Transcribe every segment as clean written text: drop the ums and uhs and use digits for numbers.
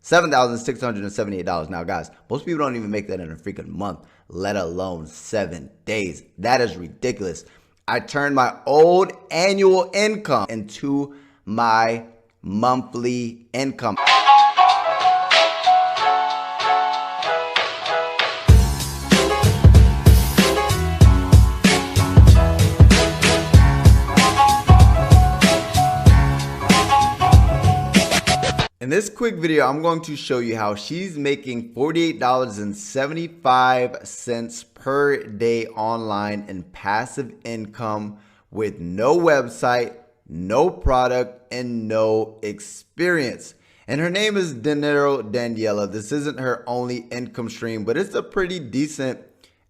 $7,678. Now, guys, most people don't even make that in a freaking month, let alone 7 days. That is ridiculous. I turned my old annual income into my monthly income. In this quick video, I'm going to show you how she's making $48.75 per day online in passive income with no website, no product, and no experience. And her name is Dinero Daniela. This isn't her only income stream, but it's a pretty decent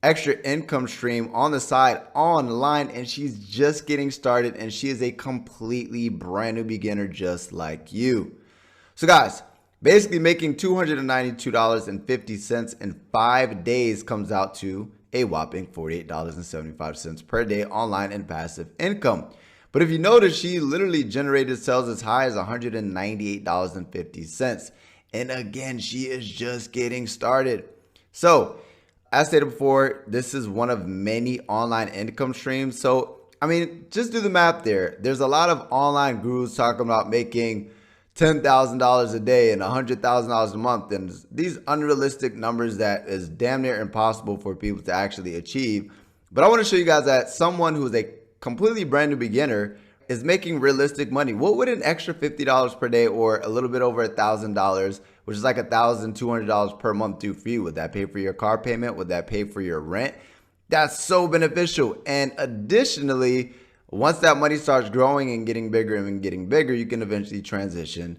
extra income stream on the side online, and she's just getting started, and she is a completely brand new beginner just like you. So guys, basically making $292.50 in 5 days comes out to a whopping $48.75 per day online in passive income. But if you notice, she literally generated sales as high as $198.50. And again, she is just getting started. So as stated before, this is one of many online income streams. So, I mean, just do the math there. There's a lot of online gurus talking about making $10,000 a day and $100,000 a month, and these unrealistic numbers that is damn near impossible for people to actually achieve. But I want to show you guys that someone who's a completely brand new beginner is making realistic money. What would an extra $50 per day or a little bit over $1,000, which is like $1,200 per month, do for you? Would that pay for your car payment? Would that pay for your rent? That's so beneficial. And additionally, once that money starts growing and getting bigger, you can eventually transition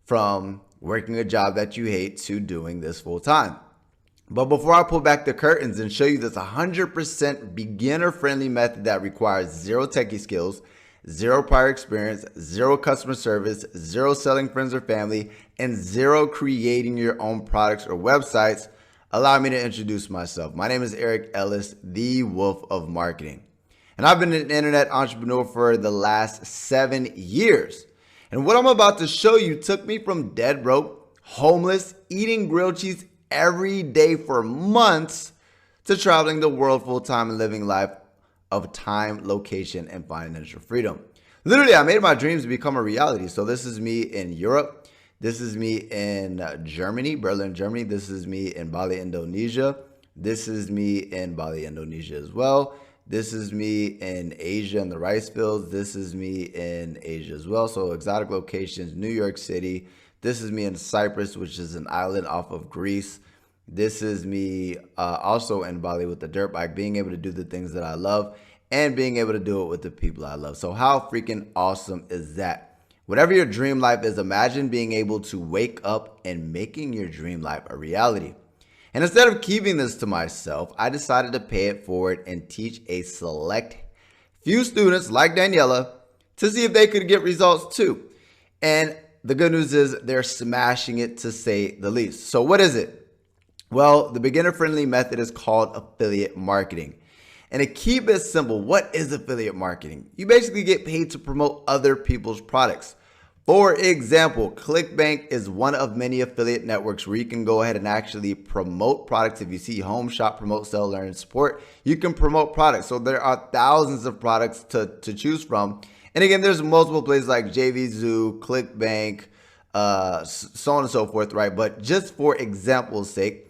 from working a job that you hate to doing this full time. But before I pull back the curtains and show you this 100% beginner-friendly method that requires zero techie skills, zero prior experience, zero customer service, zero selling friends or family, and zero creating your own products or websites, allow me to introduce myself. My name is Eric Ellis, the Wolf of Marketing. And I've been an internet entrepreneur for the last 7 years. And what I'm about to show you took me from dead broke, homeless, eating grilled cheese every day for months to traveling the world full time and living life of time, location, and financial freedom. Literally, I made my dreams become a reality. So this is me in Europe. This is me in Germany, Berlin, Germany. This is me in Bali, Indonesia. This is me in Bali, Indonesia as well. This is me in Asia in the rice fields. This is me in Asia as well. So exotic locations, New York City. This is me in Cyprus, which is an island off of Greece. This is me also in Bali with the dirt bike, being able to do the things that I love and being able to do it with the people I love. So how freaking awesome is that? Whatever your dream life is, imagine being able to wake up and making your dream life a reality. And instead of keeping this to myself, I decided to pay it forward and teach a select few students like Daniela to see if they could get results too. And the good news is they're smashing it, to say the least. So what is it? Well, the beginner-friendly method is called affiliate marketing. And to keep it simple, what is affiliate marketing? You basically get paid to promote other people's products. For example, ClickBank is one of many affiliate networks where you can go ahead and actually promote products. If you see home, shop, promote, sell, learn, support, you can promote products. So there are thousands of products to choose from. And again, there's multiple places like JVZoo, ClickBank, so on and so forth, right? But just for example's sake,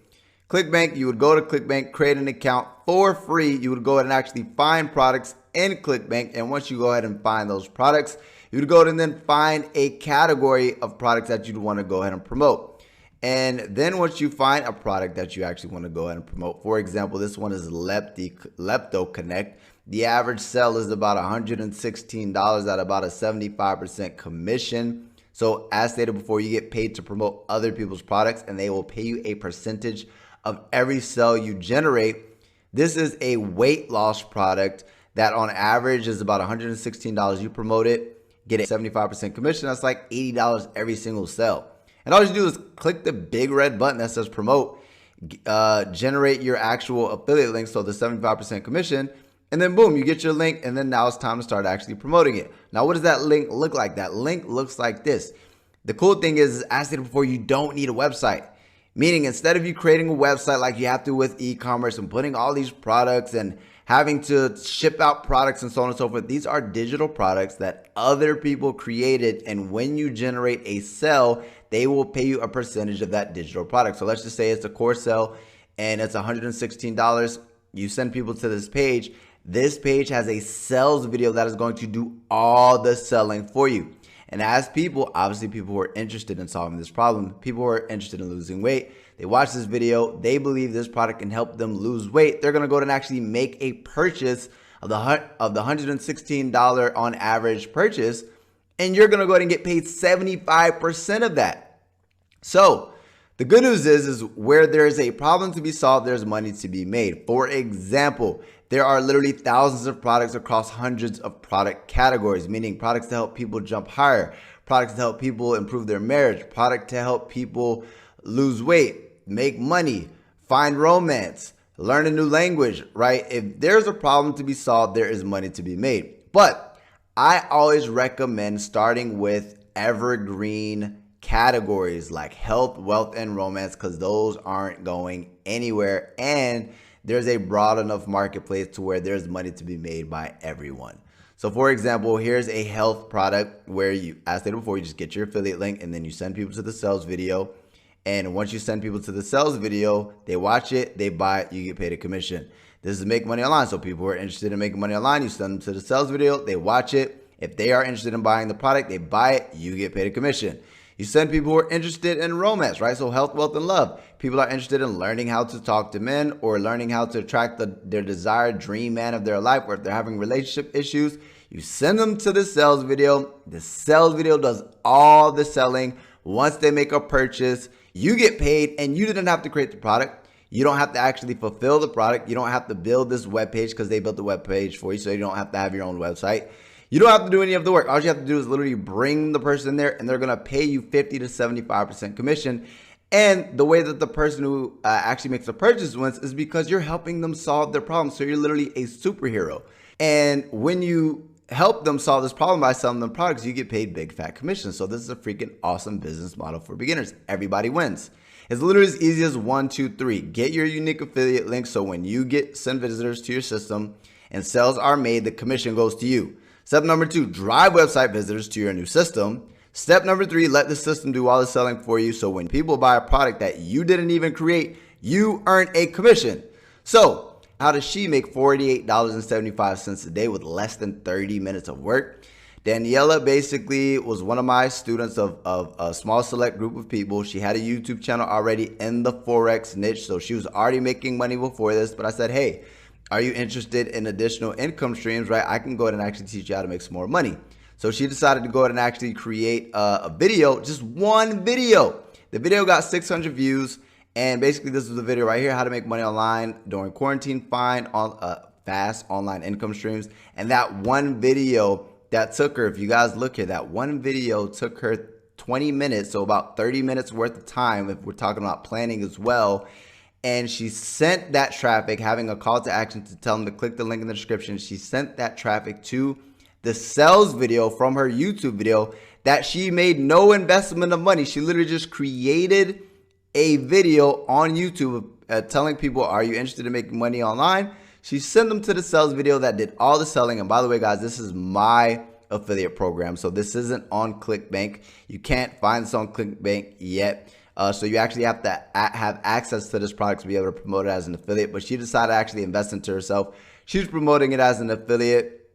ClickBank, you would go to ClickBank, create an account for free. You would go ahead and actually find products in ClickBank. And once you go ahead and find those products, you would go ahead and then find a category of products that you'd want to go ahead and promote. And then once you find a product that you actually want to go ahead and promote, for example, this one is Lepto Connect. The average sell is about $116 at about a 75% commission. So as stated before, you get paid to promote other people's products, and they will pay you a percentage of every sale you generate. This is a weight loss product that on average is about $116. You promote it, get a 75% commission. That's like $80 every single sale. And all you do is click the big red button that says promote, generate your actual affiliate link, so the 75% commission, and then boom, you get your link, and then now it's time to start actually promoting it. Now, what does that link look like? That link looks like this. The cool thing is, as I stated before, you don't need a website. Meaning, instead of you creating a website like you have to with e-commerce and putting all these products and having to ship out products and so on and so forth, these are digital products that other people created. And when you generate a sale, they will pay you a percentage of that digital product. So let's just say it's a core sale and it's $116. You send people to this page. This page has a sales video that is going to do all the selling for you. And as people, obviously people who are interested in solving this problem, people who are interested in losing weight, they watch this video, they believe this product can help them lose weight. They're going to go and actually make a purchase of the $116 on average purchase. And you're going to go ahead and get paid 75% of that. So the good news is where there is a problem to be solved, there's money to be made. For example, there are literally thousands of products across hundreds of product categories, meaning products to help people jump higher, products to help people improve their marriage, product to help people lose weight, make money, find romance, learn a new language, right? If there's a problem to be solved, there is money to be made. But I always recommend starting with evergreen categories like health, wealth, and romance, because those aren't going anywhere. And there's a broad enough marketplace to where there's money to be made by everyone. So for example, here's a health product where you, as stated before, you just get your affiliate link and then you send people to the sales video. And once you send people to the sales video, they watch it, they buy it, you get paid a commission. This is Make Money Online. So people who are interested in making money online, you send them to the sales video, they watch it. If they are interested in buying the product, they buy it, you get paid a commission. You send people who are interested in romance, right? So health, wealth, and love. People are interested in learning how to talk to men or learning how to attract their desired dream man of their life, or if they're having relationship issues, you send them to the sales video. The sales video does all the selling. Once they make a purchase, you get paid, and you didn't have to create the product. You don't have to actually fulfill the product. You don't have to build this web page because they built the web page for you, so you don't have to have your own website. You don't have to do any of the work. All you have to do is literally bring the person there, and they're going to pay you 50 to 75% commission. And the way that the person who actually makes the purchase wins is because you're helping them solve their problem. So you're literally a superhero. And when you help them solve this problem by selling them products, you get paid big fat commissions. So this is a freaking awesome business model for beginners. Everybody wins. It's literally as easy as 1, 2, 3. Get your unique affiliate link. So when you send visitors to your system and sales are made, the commission goes to you. Step number 2, drive website visitors to your new system. Step number 3, let the system do all the selling for you. So when people buy a product that you didn't even create, you earn a commission. So how does she make $48.75 a day with less than 30 minutes of work? Daniela basically was one of my students of a small select group of people. She had a YouTube channel already in the Forex niche. So she was already making money before this. But I said, hey, are you interested in additional income streams, right? I can go ahead and actually teach you how to make some more money. So she decided to go ahead and actually create a video, just one video. The video got 600 views. And basically this is the video right here, how to make money online during quarantine, find fast online income streams. And that one video that took her, if you guys look here, that one video took her 20 minutes. So about 30 minutes worth of time if we're talking about planning as well. And she sent that traffic, having a call to action to tell them to click the link in the description. She sent that traffic to the sales video from her YouTube video that she made no investment of money. She literally just created a video on YouTube telling people, are you interested in making money online? She sent them to the sales video that did all the selling. And by the way, guys, this is my affiliate program. So this isn't on ClickBank. You can't find this on ClickBank yet. So you actually have to have access to this product to be able to promote it as an affiliate. But she decided to actually invest into herself. She's promoting it as an affiliate.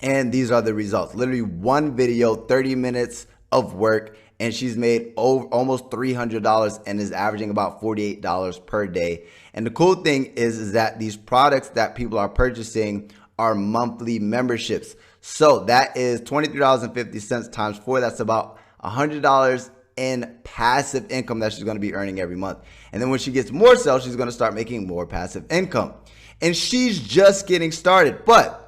And these are the results. Literally one video, 30 minutes of work. And she's made almost $300 and is averaging about $48 per day. And the cool thing is that these products that people are purchasing are monthly memberships. So that is $23.50 times 4. That's about $100 in passive income that she's going to be earning every month. And then when she gets more sales, she's going to start making more passive income. And she's just getting started. But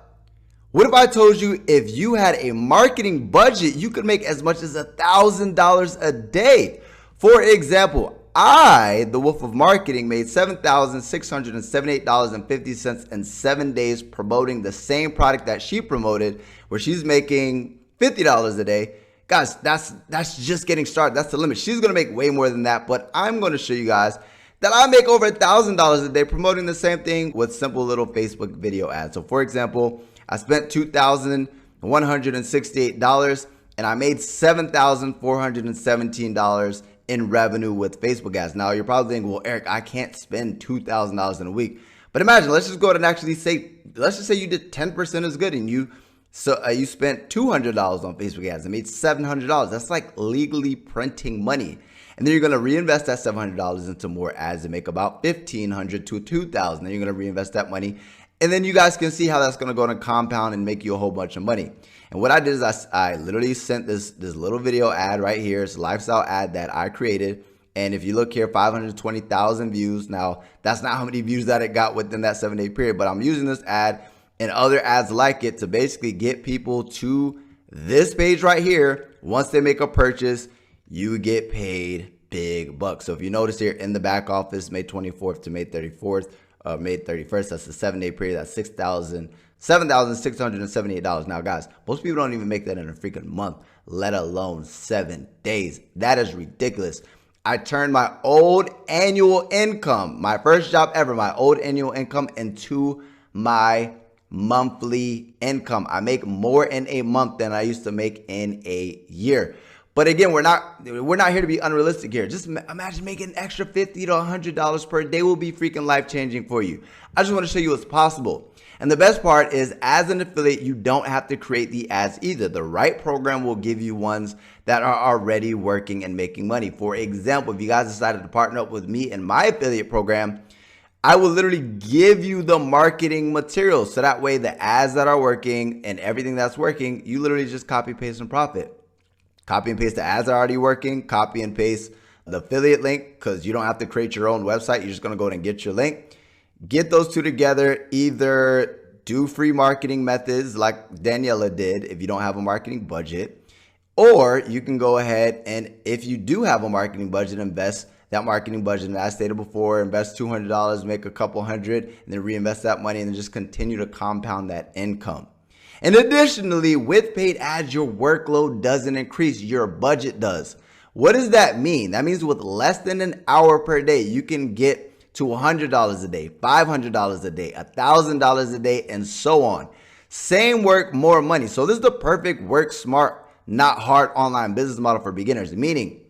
what if I told you if you had a marketing budget, you could make as much as $1,000 a day? For example, I, the Wolf of Marketing, made $7,678.50 in 7 days promoting the same product that she promoted, where she's making $50 a day. Guys, that's just getting started. That's the limit. She's going to make way more than that, but I'm going to show you guys that I make over $1,000 a day promoting the same thing with simple little Facebook video ads. So for example, I spent $2,168 and I made $7,417 in revenue with Facebook ads. Now you're probably thinking, well, Eric, I can't spend $2,000 in a week. But imagine, let's just go ahead and actually say, let's just say you did 10% as good and you spent $200 on Facebook ads and made $700. That's like legally printing money. And then you're going to reinvest that $700 into more ads and make about $1,500 to $2,000. Then you're going to reinvest that money. And then you guys can see how that's going to go in a compound and make you a whole bunch of money. And what I did is I literally sent this little video ad right here. It's a lifestyle ad that I created. And if you look here, 520,000 views. Now, that's not how many views that it got within that 7-day period, but I'm using this ad and other ads like it to basically get people to this page right here. Once they make a purchase, you get paid big bucks. So if you notice here in the back office, May 24th to May 34th, May 31st, that's the 7-day period. That's $7,678. Now, guys, most people don't even make that in a freaking month, let alone 7 days. That is ridiculous. I turned my old annual income, my first job ever, my old annual income into my monthly income. I make more in a month than I used to make in a year. But again, we're not here to be unrealistic here. Just imagine making an extra $50 to $100 per day will be freaking life-changing for you. I just want to show you what's possible. And the best part is, as an affiliate, you don't have to create the ads either. The right program will give you ones that are already working and making money. For example, if you guys decided to partner up with me in my affiliate program, I will literally give you the marketing materials. So that way the ads that are working and everything that's working, you literally just copy, paste, and profit. Copy and paste the ads that are already working, copy and paste the affiliate link, because you don't have to create your own website. You're just going to go ahead and get your link. Get those two together. Either do free marketing methods like Daniela did if you don't have a marketing budget, or you can go ahead and, if you do have a marketing budget, invest that marketing budget. And as stated before, invest $200, make a couple hundred, and then reinvest that money and then just continue to compound that income. And additionally, with paid ads, your workload doesn't increase, your budget does. What does that mean? That means with less than an hour per day, you can get to $100 a day, $500 a day, $1,000 a day, and so on. Same work, more money. So this is the perfect work smart, not hard online business model for beginners, meaning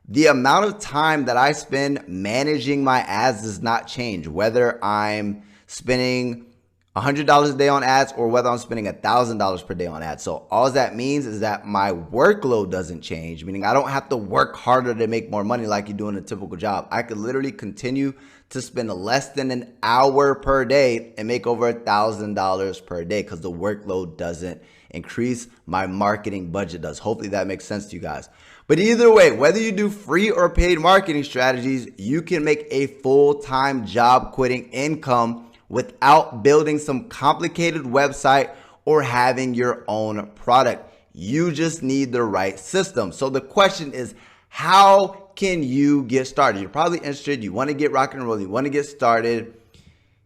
the amount of time that I spend managing my ads does not change, whether I'm spending $100 a day on ads or whether I'm spending $1,000 per day on ads. So all that means is that my workload doesn't change, meaning I don't have to work harder to make more money like you do in a typical job. I could literally continue to spend less than an hour per day and make over $1,000 per day because the workload doesn't increase. My marketing budget does. Hopefully that makes sense to you guys. But either way, whether you do free or paid marketing strategies, you can make a full-time job quitting income without building some complicated website or having your own product. You just need the right system. So the question is, how can you get started? You're probably interested. You want to get rock and roll. You want to get started.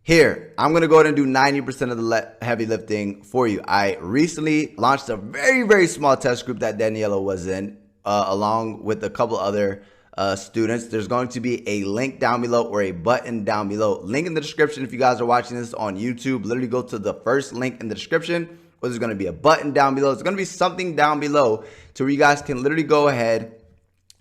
Here, I'm going to go ahead and do 90% of the heavy lifting for you. I recently launched a very, very small test group that Daniela was in, along with a couple other students. There's going to be a link down below or a button down below. Link in the description if you guys are watching this on YouTube. Literally go to the first link in the description, or there's going to be a button down below. There's going to be something down below to where you guys can literally go ahead,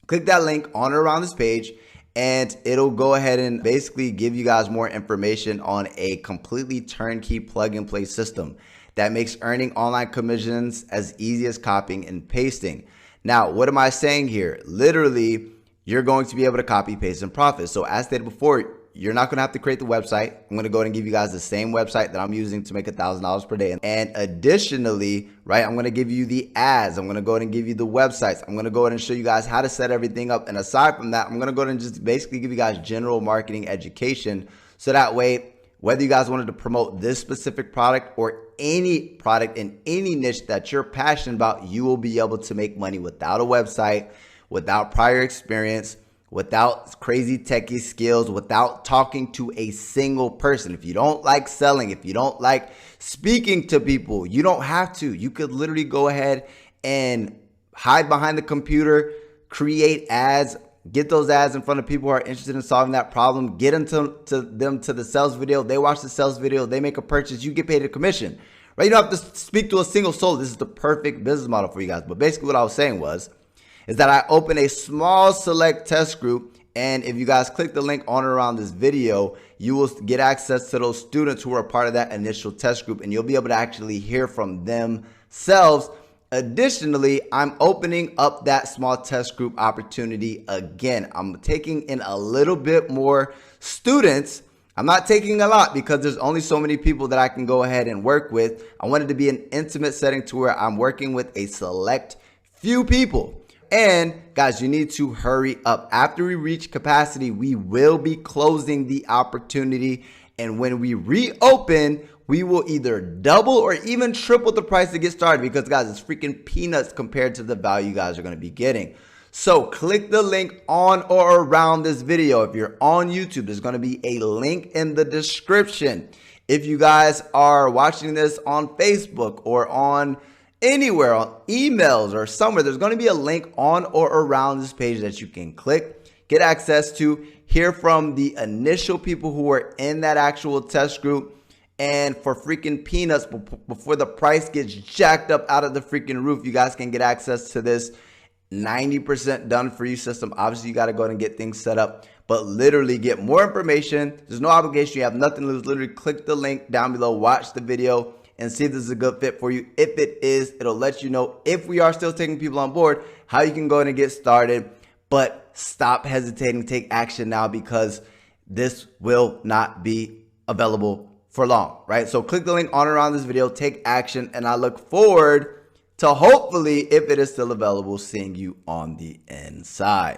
click that link on or around this page, and it'll go ahead and basically give you guys more information on a completely turnkey plug and play system that makes earning online commissions as easy as copying and pasting. Now, what am I saying here? Literally, you're going to be able to copy, paste, and profit. So as stated before, you're not going to have to create the website. I'm going to go ahead and give you guys the same website that I'm using to make $1,000 per day. And additionally, right, I'm going to give you the ads. I'm going to go ahead and give you the websites. I'm going to go ahead and show you guys how to set everything up. And aside from that, I'm going to go ahead and just basically give you guys general marketing education. So that way, whether you guys wanted to promote this specific product or any product in any niche that you're passionate about, you will be able to make money without a website, without prior experience, without crazy techie skills, without talking to a single person. If you don't like selling, if you don't like speaking to people, you don't have to. You could literally go ahead and hide behind the computer, create ads, get those ads in front of people who are interested in solving that problem, get them to the sales video. They watch the sales video, they make a purchase, you get paid a commission, right? You don't have to speak to a single soul. This is the perfect business model for you guys. But basically what I was saying is that I open a small select test group. And if you guys click the link on or around this video, you will get access to those students who are part of that initial test group, and you'll be able to actually hear from themselves. Additionally, I'm opening up that small test group opportunity again. I'm taking in a little bit more students. I'm not taking a lot because there's only so many people that I can go ahead and work with. I want it to be an intimate setting to where I'm working with a select few people. And guys, you need to hurry up. After we reach capacity, we will be closing the opportunity. And when we reopen, we will either double or even triple the price to get started, because guys, it's freaking peanuts compared to the value you guys are going to be getting. So click the link on or around this video. If you're on YouTube, there's going to be a link in the description. If you guys are watching this on Facebook or on anywhere, on emails or somewhere, there's going to be a link on or around this page that you can click, get access to, hear from the initial people who are in that actual test group. And for freaking peanuts, before the price gets jacked up out of the freaking roof, you guys can get access to this 90% done for you system. Obviously, you got to go and get things set up, but literally get more information. There's no obligation. You have nothing to lose. Literally click the link down below, watch the video, and see if this is a good fit for you. If it is, it'll let you know if we are still taking people on board, how you can go in and get started. But stop hesitating, take action now, because this will not be available for long, right? So click the link on or around this video, take action, and I look forward to hopefully, if it is still available, seeing you on the inside.